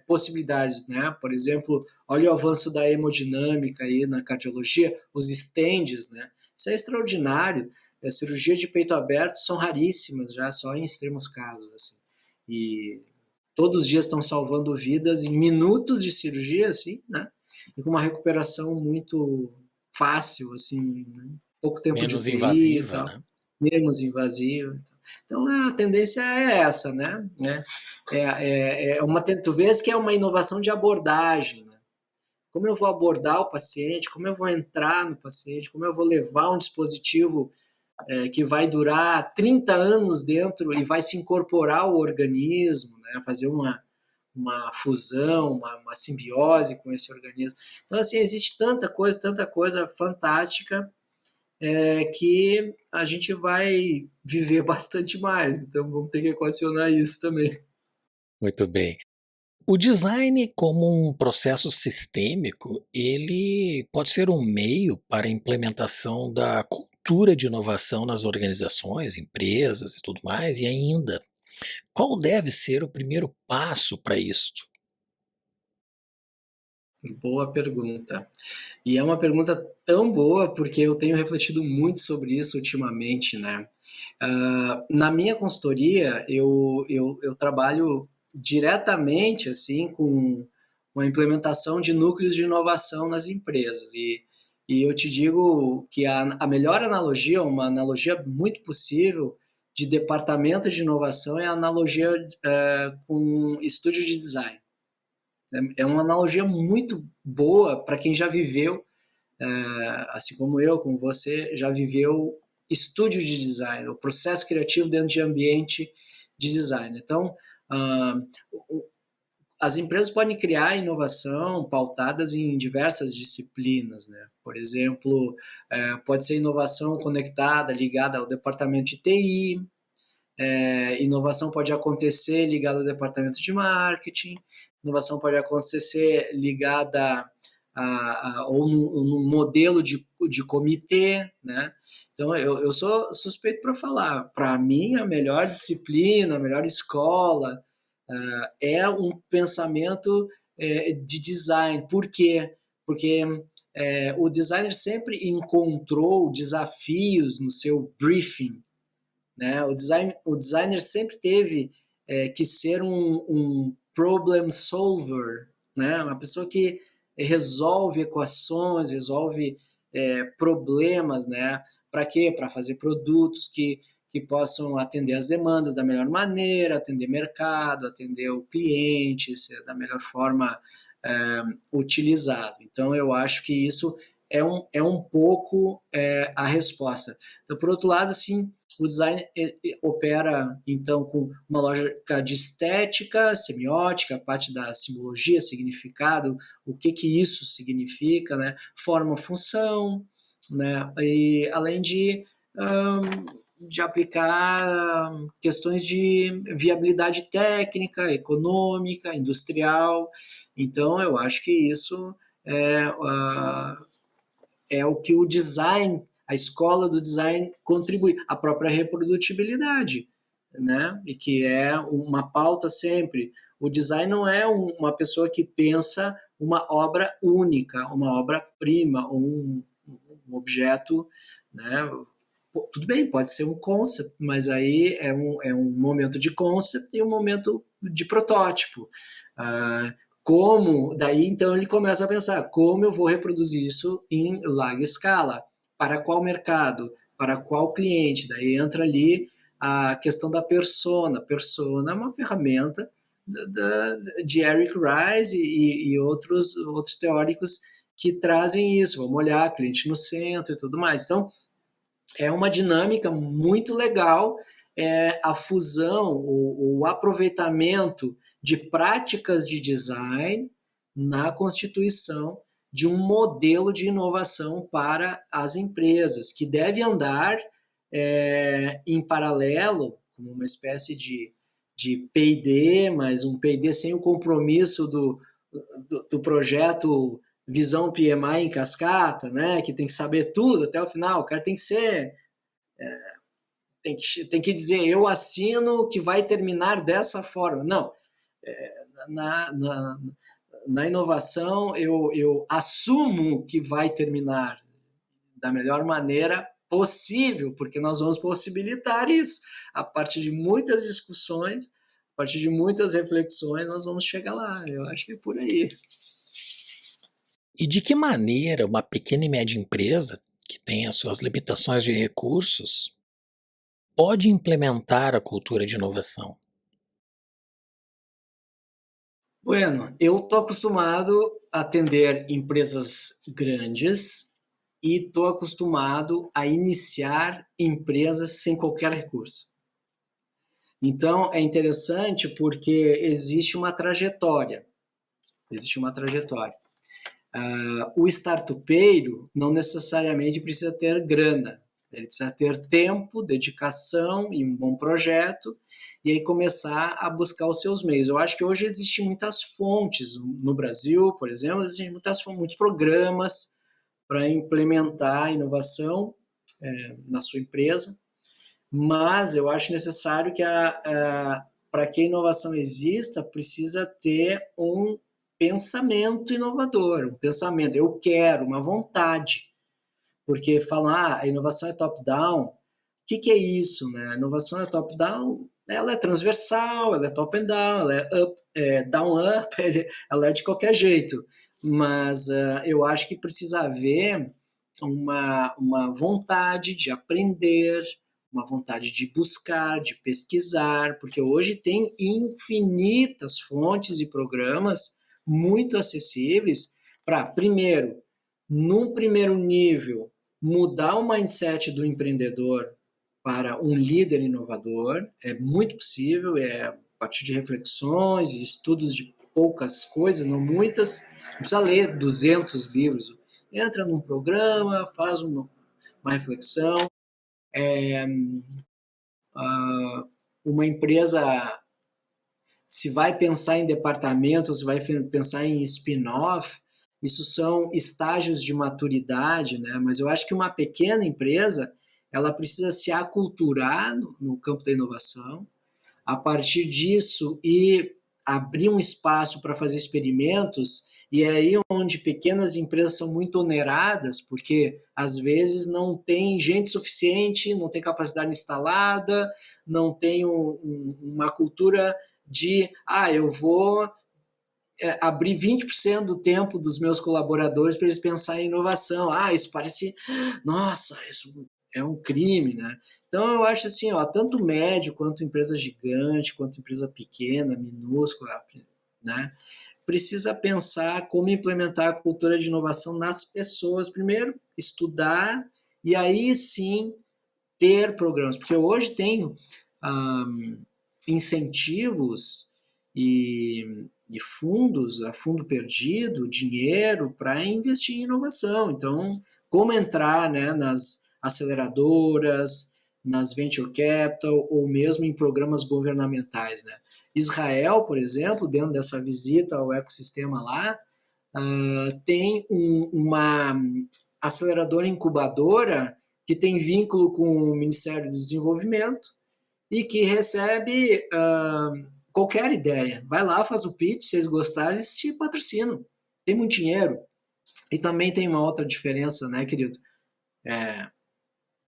possibilidades, né? Por exemplo, olha o avanço da hemodinâmica aí na cardiologia, os stands, né? Isso é extraordinário. A cirurgia de peito aberto são raríssimas já, só em extremos casos, assim. E todos os dias estão salvando vidas em minutos de cirurgia, assim, né? E com uma recuperação muito fácil, assim, né? Pouco tempo de Menos UTI e invasiva, tal, né? menos invasivo. Então a tendência é essa, né? Tu vês que é uma inovação de abordagem, né? Como eu vou abordar o paciente, como eu vou entrar no paciente, como eu vou levar um dispositivo que vai durar 30 anos dentro e vai se incorporar ao organismo, né? Fazer uma fusão, uma simbiose com esse organismo. Então, assim, existe tanta coisa fantástica que a gente vai viver bastante mais. Então, vamos ter que equacionar isso também. Muito bem. O design como um processo sistêmico, ele pode ser um meio para a implementação da cultura de inovação nas organizações, empresas e tudo mais, e ainda, qual deve ser o primeiro passo para isto? Boa pergunta. E é uma pergunta tão boa porque eu tenho refletido muito sobre isso ultimamente, né? Na minha consultoria, eu trabalho diretamente assim com a implementação de núcleos de inovação nas empresas. E eu te digo que a melhor analogia, uma analogia muito possível de departamento de inovação é a analogia com estúdio de design. É uma analogia muito boa para quem já viveu, assim como eu, como você, já viveu estúdio de design, o processo criativo dentro de ambiente de design. Então, as empresas podem criar inovação pautadas em diversas disciplinas, né? Por exemplo, pode ser inovação conectada, ligada ao departamento de TI, inovação pode acontecer ligada ao departamento de marketing, inovação pode acontecer ligada ou num modelo de comitê, né? Então, eu sou suspeito para falar. Para mim, a melhor disciplina, a melhor escola é um pensamento de design. Por quê? Porque o designer sempre encontrou desafios no seu briefing, né? O designer sempre teve que ser um problem solver, né? Uma pessoa que resolve equações, resolve problemas, né? Para quê? Para fazer produtos que possam atender as demandas da melhor maneira, atender mercado, atender o cliente, ser da melhor forma utilizado. Então, eu acho que isso é um pouco a resposta. Então, por outro lado, sim, o design opera, então, com uma lógica de estética, semiótica, a parte da simbologia, significado, o que isso significa, né? Forma, função, né? E além de de aplicar questões de viabilidade técnica, econômica, industrial. Então, eu acho que isso é o que o design, a escola do design contribui, a própria reprodutibilidade, né? E que é uma pauta sempre. O design não é uma pessoa que pensa uma obra única, uma obra-prima, um objeto, né? Tudo bem, pode ser um concept, mas aí é um momento de concept e um momento de protótipo. Daí então ele começa a pensar, como eu vou reproduzir isso em larga escala? Para qual mercado? Para qual cliente? Daí entra ali a questão da persona. Persona é uma ferramenta de Eric Rice e outros teóricos que trazem isso. Vamos olhar cliente no centro e tudo mais. Então, é uma dinâmica muito legal, a fusão, o aproveitamento de práticas de design na constituição de um modelo de inovação para as empresas, que deve andar em paralelo, como uma espécie de P&D, mas um P&D sem o compromisso do projeto visão PMI em cascata, né? Que tem que saber tudo até o final. O cara tem que ser, tem que dizer, eu assino que vai terminar dessa forma. Não, na, na, na inovação eu assumo que vai terminar da melhor maneira possível, porque nós vamos possibilitar isso. A partir de muitas discussões, a partir de muitas reflexões, nós vamos chegar lá. Eu acho que é por aí. E de que maneira uma pequena e média empresa, que tem as suas limitações de recursos, pode implementar a cultura de inovação? Bueno, eu estou acostumado a atender empresas grandes e estou acostumado a iniciar empresas sem qualquer recurso. Então, é interessante porque existe uma trajetória. Existe uma trajetória. O startupeiro não necessariamente precisa ter grana. Ele precisa ter tempo, dedicação e um bom projeto, e aí começar a buscar os seus meios. Eu acho que hoje existem muitas fontes. No Brasil, por exemplo, existem muitos programas para implementar inovação na sua empresa, mas eu acho necessário que para que a inovação exista, precisa ter um pensamento inovador, um pensamento, eu quero, uma vontade. Porque falam, a inovação é top-down. O que é isso? Né? A inovação é top-down, ela é transversal, ela é top-and-down, ela é down-up, ela é de qualquer jeito. Mas eu acho que precisa haver uma vontade de aprender, uma vontade de buscar, de pesquisar, porque hoje tem infinitas fontes e programas muito acessíveis para, primeiro, num primeiro nível, mudar o mindset do empreendedor para um líder inovador. É muito possível, a partir de reflexões e estudos de poucas coisas, não muitas. Não precisa ler 200 livros. Entra num programa, faz uma reflexão. Uma empresa, se vai pensar em departamento, se vai pensar em spin-off, isso são estágios de maturidade, né? Mas eu acho que uma pequena empresa, ela precisa se aculturar no campo da inovação, a partir disso e abrir um espaço para fazer experimentos, e é aí onde pequenas empresas são muito oneradas, porque às vezes não tem gente suficiente, não tem capacidade instalada, não tem uma cultura de, eu vou abrir 20% do tempo dos meus colaboradores para eles pensarem em inovação. Isso parece, nossa, isso é um crime, né? Então eu acho assim, tanto médio quanto empresa gigante, quanto empresa pequena, minúscula, né? Precisa pensar como implementar a cultura de inovação nas pessoas. Primeiro, estudar e aí sim ter programas, porque hoje tem incentivos e fundos, a fundo perdido, dinheiro para investir em inovação. Então, como entrar, né, aceleradoras, nas venture capital ou mesmo em programas governamentais, né? Israel, por exemplo, dentro dessa visita ao ecossistema lá, tem uma aceleradora incubadora que tem vínculo com o Ministério do Desenvolvimento e que recebe qualquer ideia. Vai lá, faz o pitch, se eles gostarem, eles te patrocinam. Tem muito dinheiro. E também tem uma outra diferença, né, querido?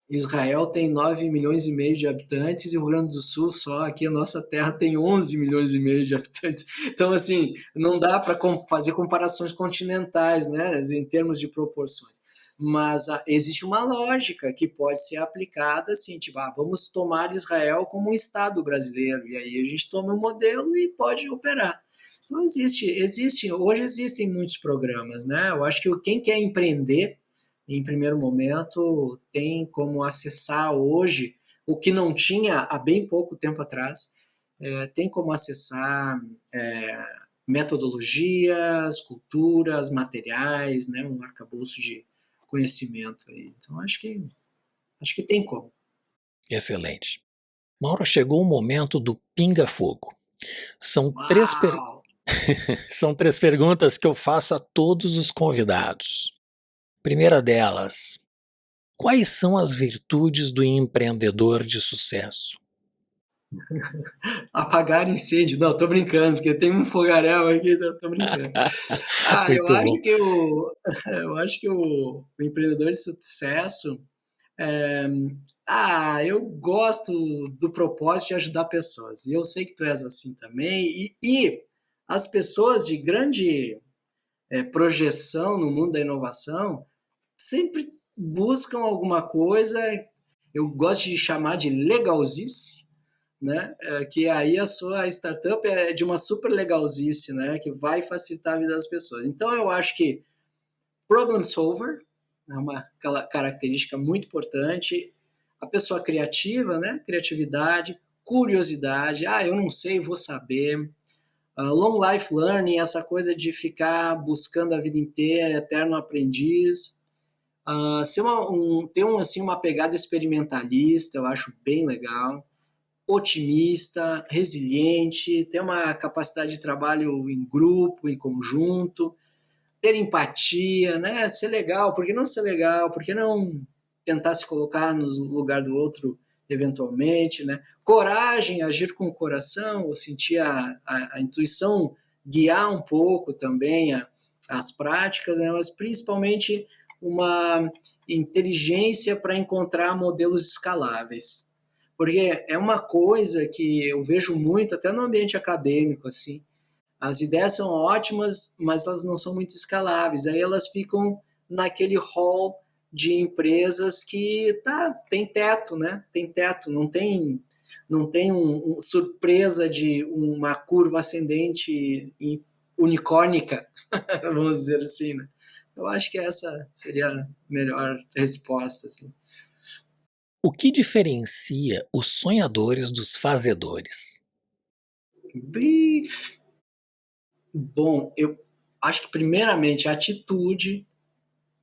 Israel tem 9 milhões e meio de habitantes e o Rio Grande do Sul só, aqui a nossa terra tem 11 milhões e meio de habitantes. Então, assim, não dá para fazer comparações continentais, né, em termos de proporções. Mas existe uma lógica que pode ser aplicada assim, tipo, vamos tomar Israel como um Estado brasileiro, e aí a gente toma um modelo e pode operar. Então, hoje existem muitos programas, né? Eu acho que quem quer empreender, em primeiro momento, tem como acessar hoje o que não tinha há bem pouco tempo atrás, tem como acessar metodologias, culturas, materiais, né, um arcabouço de conhecimento aí. Então, acho que tem como. Excelente. Mauro, chegou o momento do pinga-fogo. São Uau! São 3 perguntas que eu faço a todos os convidados. Primeira delas, quais são as virtudes do empreendedor de sucesso? Apagar incêndio. Não, tô brincando, porque tem um fogaréu aqui, não, tô brincando. Eu Muito acho bom. que eu acho que o empreendedor de sucesso, é, eu gosto do propósito de ajudar pessoas. E eu sei que tu és assim também. E as pessoas de grande projeção no mundo da inovação sempre buscam alguma coisa, eu gosto de chamar de legalzice, né? Que aí a sua startup é de uma super legalzice, né? Que vai facilitar a vida das pessoas. Então eu acho que problem solver é uma característica muito importante. A pessoa criativa, né? Criatividade, curiosidade. Eu não sei, vou saber. Long life learning, essa coisa de ficar buscando a vida inteira, eterno aprendiz. Ter assim, uma pegada experimentalista, eu acho bem legal. Otimista, resiliente, ter uma capacidade de trabalho em grupo, em conjunto, ter empatia, né? Ser legal, por que não ser legal? Por que não tentar se colocar no lugar do outro eventualmente, né? Coragem, agir com o coração, ou sentir a intuição guiar um pouco também as práticas, né? Mas principalmente uma inteligência para encontrar modelos escaláveis. Porque é uma coisa que eu vejo muito, até no ambiente acadêmico, assim, as ideias são ótimas, mas elas não são muito escaláveis. Aí elas ficam naquele hall de empresas que tem teto, né? Tem teto, não tem surpresa de uma curva ascendente unicórnica, vamos dizer assim, né? Eu acho que essa seria a melhor resposta, assim. O que diferencia os sonhadores dos fazedores? Bom, eu acho que primeiramente a atitude.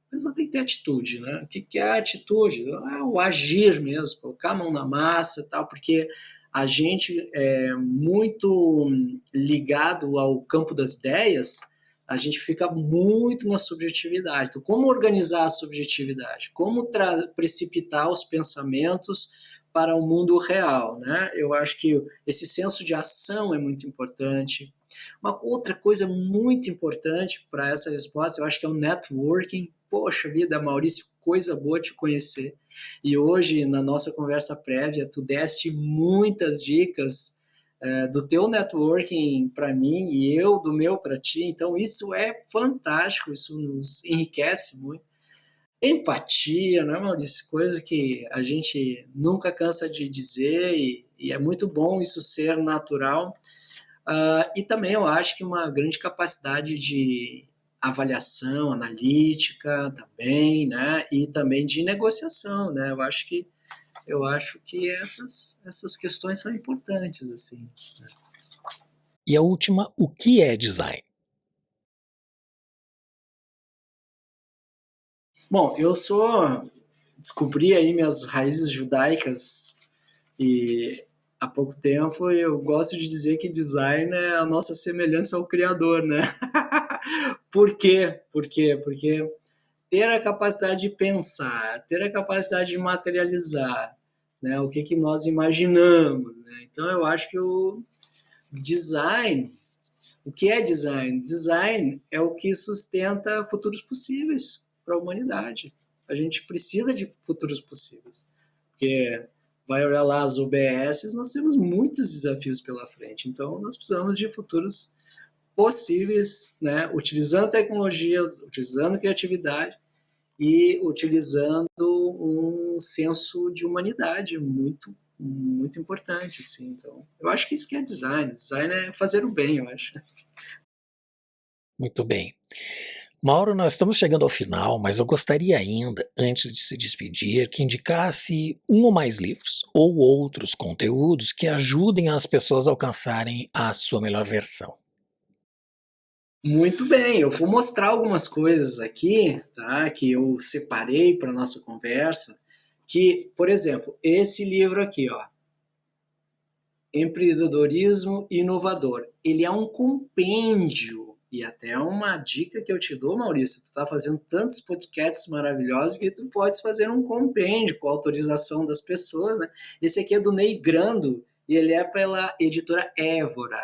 A pessoa tem que ter atitude, né? O que é a atitude? O agir mesmo, colocar a mão na massa e tal, porque a gente é muito ligado ao campo das ideias, a gente fica muito na subjetividade. Então, como organizar a subjetividade? Como precipitar os pensamentos para o mundo real, né? Eu acho que esse senso de ação é muito importante. Uma outra coisa muito importante para essa resposta, eu acho que é o networking. Poxa vida, Maurício, coisa boa te conhecer. E hoje, na nossa conversa prévia, tu deste muitas dicas do teu networking para mim e eu do meu para ti. Então, isso é fantástico, isso nos enriquece muito. Empatia, né, Maurício? Coisa que a gente nunca cansa de dizer e é muito bom isso ser natural. E também eu acho que uma grande capacidade de avaliação analítica também, né? E também de negociação, né? Eu acho que essas questões são importantes, assim. E a última, o que é design? Bom, eu sou descobri aí minhas raízes judaicas e há pouco tempo eu gosto de dizer que design é a nossa semelhança ao Criador, né? Por quê? Por quê? Porque ter a capacidade de pensar, ter a capacidade de materializar, né? O que que nós imaginamos, né? Então eu acho que o design, o que é design? Design é o que sustenta futuros possíveis para a humanidade. A gente precisa de futuros possíveis, porque vai olhar lá as UBSs, nós temos muitos desafios pela frente, então nós precisamos de futuros possíveis, né? Utilizando tecnologia, utilizando criatividade e utilizando um senso de humanidade muito importante, assim. Então, eu acho que isso que é design. Design é fazer o bem, eu acho. Muito bem. Mauro, nós estamos chegando ao final, mas eu gostaria ainda, antes de se despedir, que indicasse um ou mais livros ou outros conteúdos que ajudem as pessoas a alcançarem a sua melhor versão. Muito bem, eu vou mostrar algumas coisas aqui, tá? Que eu separei para nossa conversa. Que, por exemplo, esse livro aqui, ó, Empreendedorismo Inovador. Ele é um compêndio e até uma dica que eu te dou, Maurício. Tu está fazendo tantos podcasts maravilhosos que tu podes fazer um compêndio com autorização das pessoas, né? Esse aqui é do Ney Grando e ele é pela editora Évora.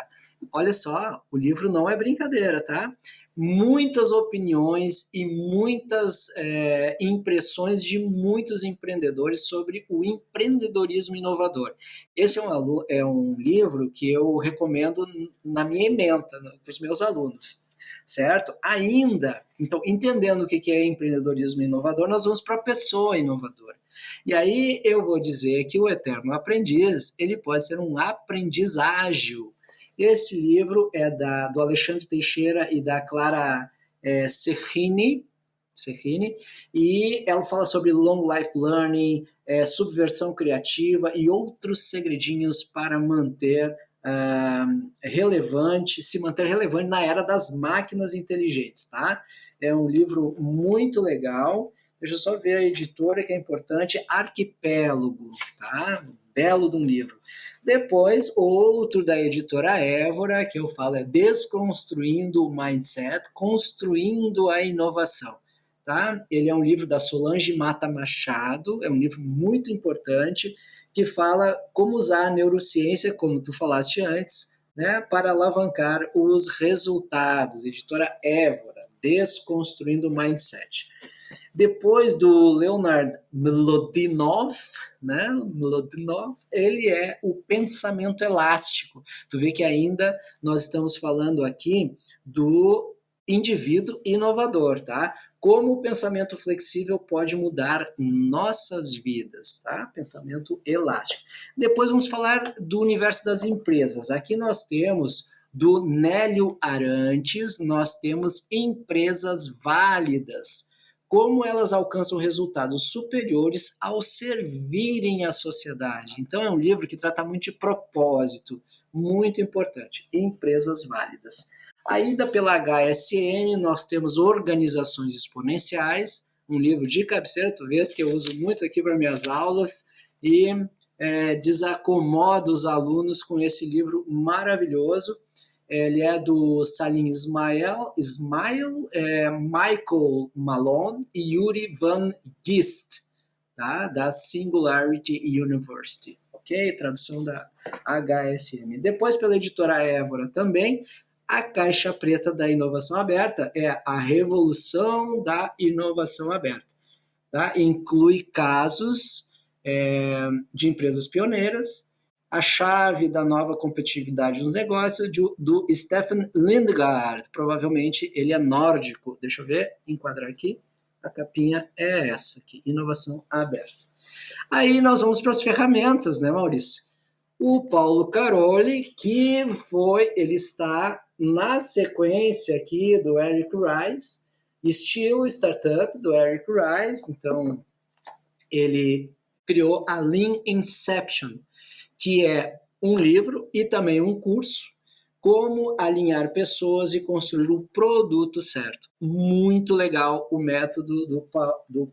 Olha só, o livro não é brincadeira, tá? Muitas opiniões e muitas impressões de muitos empreendedores sobre o empreendedorismo inovador. Esse é um livro que eu recomendo na minha ementa para os meus alunos, certo? Ainda, então, entendendo o que é empreendedorismo inovador, nós vamos para a pessoa inovadora. E aí eu vou dizer que o eterno aprendiz, ele pode ser um aprendiz ágil. Esse livro é do Alexandre Teixeira e da Clara Serrini, e ela fala sobre long life learning, subversão criativa e outros segredinhos para manter se manter relevante na era das máquinas inteligentes, tá? É um livro muito legal. Deixa eu só ver a editora, que é importante, Arquipélago, tá? Belo de um livro. Depois, outro da editora Évora, que eu falo é Desconstruindo o Mindset, Construindo a Inovação. Tá? Ele é um livro da Solange Mata Machado, é um livro muito importante, que fala como usar a neurociência, como tu falaste antes, né, para alavancar os resultados. Editora Évora, Desconstruindo o Mindset. Depois do Leonard Mlodinov, né? Mlodinov, ele é o pensamento elástico. Tu vê que ainda nós estamos falando aqui do indivíduo inovador, tá? Como o pensamento flexível pode mudar nossas vidas, tá? Pensamento elástico. Depois vamos falar do universo das empresas. Aqui nós temos do Nélio Arantes, nós temos empresas válidas. Como elas alcançam resultados superiores ao servirem à sociedade. Então é um livro que trata muito de propósito, muito importante. Empresas válidas. Ainda pela HSM, nós temos Organizações Exponenciais, um livro de cabeceira, tu vês que eu uso muito aqui para minhas aulas, e desacomodo os alunos com esse livro maravilhoso. Ele é do Salim Ismail, Michael Malone e Yuri Van Gist, tá? Da Singularity University, ok? Tradução da HSM. Depois, pela editora Évora também, a Caixa Preta da Inovação Aberta é a Revolução da Inovação Aberta. Tá? Inclui casos de empresas pioneiras, a chave da nova competitividade nos negócios do Stefan Lindgaard. Provavelmente ele é nórdico. Deixa eu ver, enquadrar aqui. A capinha é essa aqui, Inovação Aberta. Aí nós vamos para as ferramentas, né, Maurício? O Paulo Caroli, ele está na sequência aqui do Eric Ries, estilo startup do Eric Ries. Então, ele criou a Lean Inception, que é um livro e também um curso, como alinhar pessoas e construir o produto certo. Muito legal o método do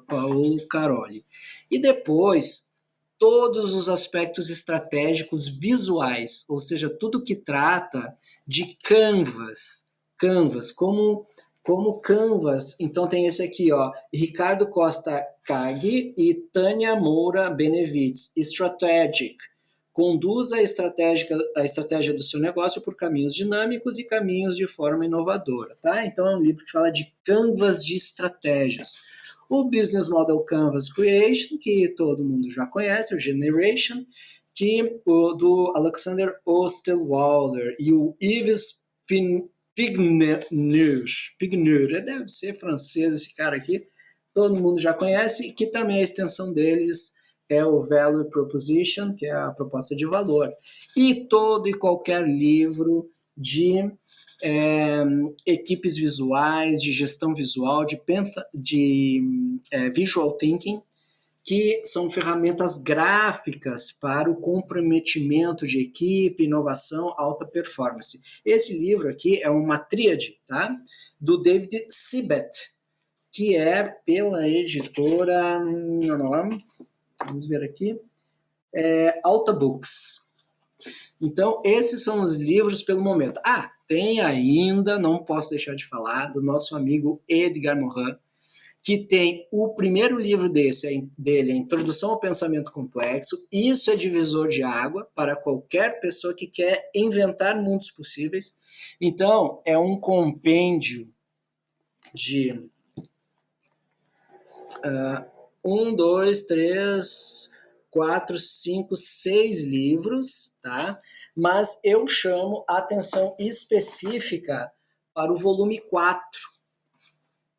Paulo Caroli. E depois, todos os aspectos estratégicos visuais, ou seja, tudo que trata de Canvas, como Canvas. Então tem esse aqui, ó, Ricardo Costa Caghi e Tânia Moura Benevides, Strategic. Conduza a estratégia do seu negócio por caminhos dinâmicos e caminhos de forma inovadora, tá? Então é um livro que fala de canvas de estratégias. O Business Model Canvas Creation, que todo mundo já conhece, o Generation, do Alexander Osterwalder e o Yves Pigneur, deve ser francês esse cara aqui, todo mundo já conhece, que também a extensão deles é o Value Proposition, que é a proposta de valor. E todo e qualquer livro de equipes visuais, de gestão visual, de visual thinking, que são ferramentas gráficas para o comprometimento de equipe, inovação, alta performance. Esse livro aqui é uma tríade, tá? Do David Sibet, que é pela editora, vamos ver aqui, Alta Books. Então, esses são os livros pelo momento. Tem ainda, não posso deixar de falar, do nosso amigo Edgar Morin, que tem o primeiro livro dele, a Introdução ao Pensamento Complexo. Isso é divisor de água para qualquer pessoa que quer inventar mundos possíveis. Então, é um compêndio de 6 livros, tá? Mas eu chamo a atenção específica para o volume 4.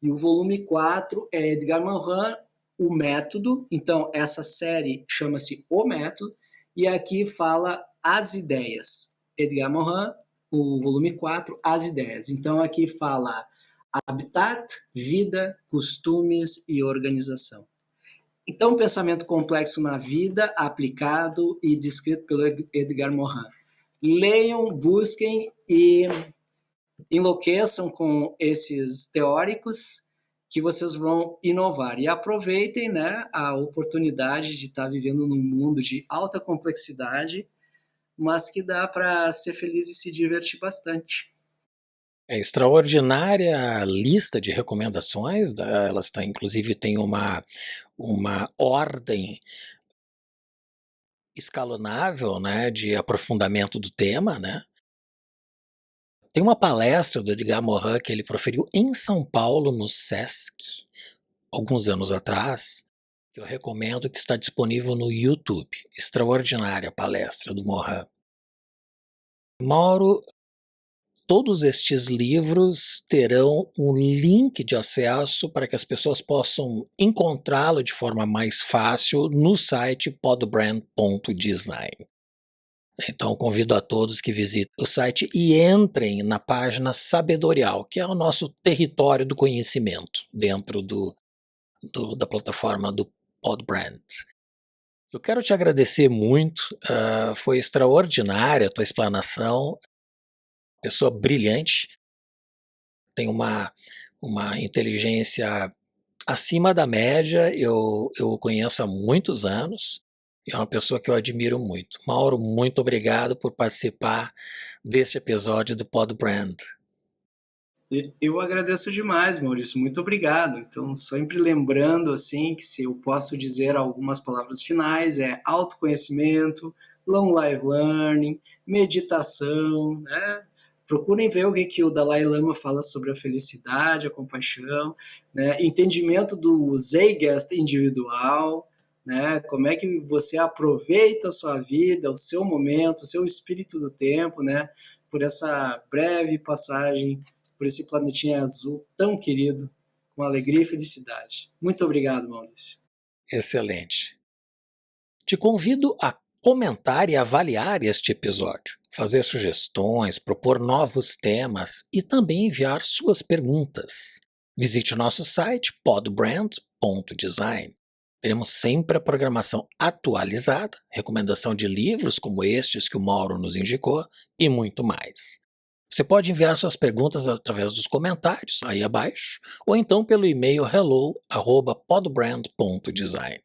E o volume 4 é Edgar Morin, O Método. Então, essa série chama-se O Método, e aqui fala As Ideias. Edgar Morin, o volume 4, As Ideias. Então, aqui fala habitat, vida, costumes e organização. Então, pensamento complexo na vida, aplicado e descrito pelo Edgar Morin. Leiam, busquem e enlouqueçam com esses teóricos, que vocês vão inovar. E aproveitem, né, a oportunidade de estar vivendo num mundo de alta complexidade, mas que dá para ser feliz e se divertir bastante. É extraordinária a lista de recomendações, elas inclusive tem uma ordem escalonável, né, de aprofundamento do tema, né. Tem uma palestra do Edgar Morin que ele proferiu em São Paulo, no Sesc, alguns anos atrás, que eu recomendo, que está disponível no YouTube. Extraordinária a palestra do Morin. Mauro, todos estes livros terão um link de acesso para que as pessoas possam encontrá-lo de forma mais fácil no site podbrand.design. Então convido a todos que visitem o site e entrem na página Sabedorial, que é o nosso território do conhecimento dentro da plataforma do Podbrand. Eu quero te agradecer muito, foi extraordinária a tua explanação, pessoa brilhante, tem uma inteligência acima da média, eu o conheço há muitos anos, é uma pessoa que eu admiro muito. Mauro, muito obrigado por participar deste episódio do Podbrand. Eu agradeço demais, Maurício, muito obrigado. Então, sempre lembrando, assim, que se eu posso dizer algumas palavras finais, é autoconhecimento, long life learning, meditação, né? Procurem ver o que o Dalai Lama fala sobre a felicidade, a compaixão, né? Entendimento do Zeitgeist individual, né? Como é que você aproveita a sua vida, o seu momento, o seu espírito do tempo, né? Por essa breve passagem por esse planetinha azul tão querido, com alegria e felicidade. Muito obrigado, Maurício. Excelente. Te convido a comentar e avaliar este episódio, fazer sugestões, propor novos temas e também enviar suas perguntas. Visite o nosso site podbrand.design. Teremos sempre a programação atualizada, recomendação de livros como estes que o Mauro nos indicou e muito mais. Você pode enviar suas perguntas através dos comentários aí abaixo, ou então pelo e-mail hello@podbrand.design.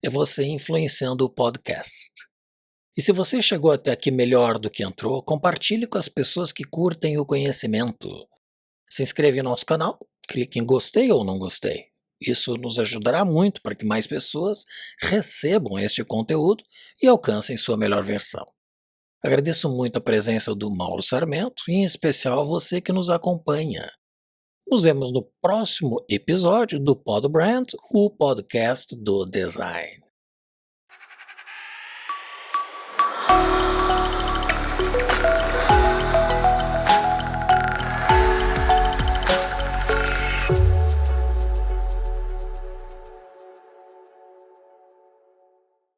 É você influenciando o podcast. E se você chegou até aqui melhor do que entrou, compartilhe com as pessoas que curtem o conhecimento. Se inscreva em nosso canal, clique em gostei ou não gostei. Isso nos ajudará muito para que mais pessoas recebam este conteúdo e alcancem sua melhor versão. Agradeço muito a presença do Mauro Sarmento e em especial a você que nos acompanha. Nos vemos no próximo episódio do Pod Brand, o podcast do design.